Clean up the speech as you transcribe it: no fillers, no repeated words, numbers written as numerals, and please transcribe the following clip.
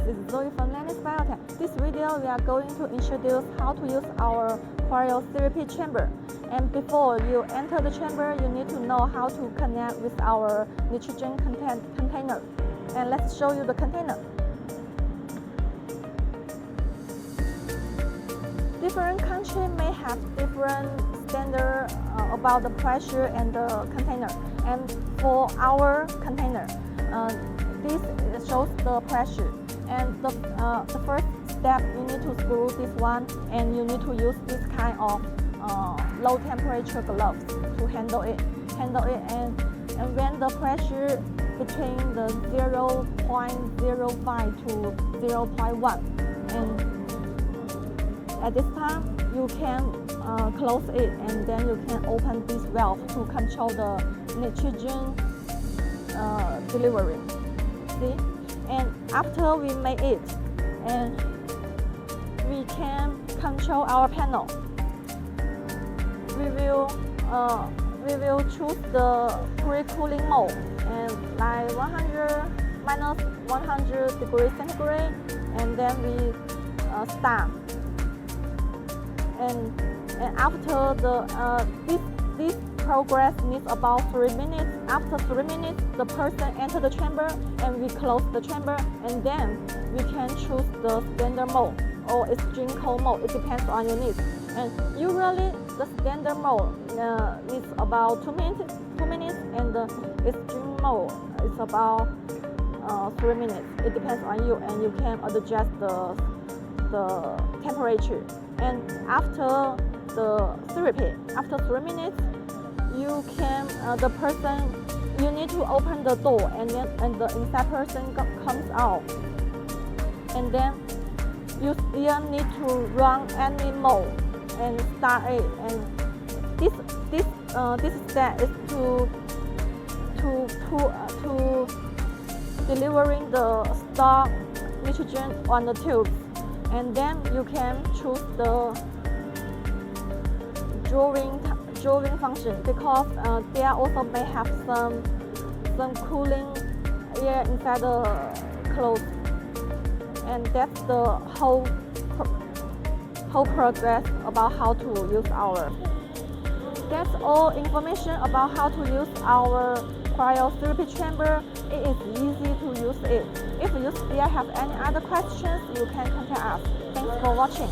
this is Zoe from Lennis Biotech. This video we are going to introduce how to use our cryotherapy chamber. And before you enter the chamber, you need to know how to connect with our nitrogen container. And let's show you the container. Different countries may have different standard about the pressure and the container. And for our container, this shows the pressure. And the first step, you need to screw this one, and you need to use this kind of low temperature gloves to handle it. And when the pressure between the 0.05 to 0.1, and at this time you can close it, and then you can open this valve to control the nitrogen delivery. See? And after we make it, and we can control our panel. We will choose the pre-cooling mode, and like minus 100 degrees centigrade, and then we start. And after this progress needs about 3 minutes. After 3 minutes, the person enters the chamber, and we close the chamber, and then we can choose the standard mode or extreme cold mode. It depends on your needs. And usually the standard mode needs about 2 minutes, and the extreme mode is about 3 minutes. It depends on you, and you can adjust the temperature. And after the therapy, after 3 minutes, you can you need to open the door, and the inside person comes out, and then you still need to run any mode and start it. And this step is to delivering the stock nitrogen on the tubes, and then you can choose the drawing function, because there also may have some cooling air inside the clothes, and that's the whole progress about how to use our. That's all information about how to use our cryotherapy chamber. It is easy to use it. If you still have any other questions, you can contact us. Thanks for watching.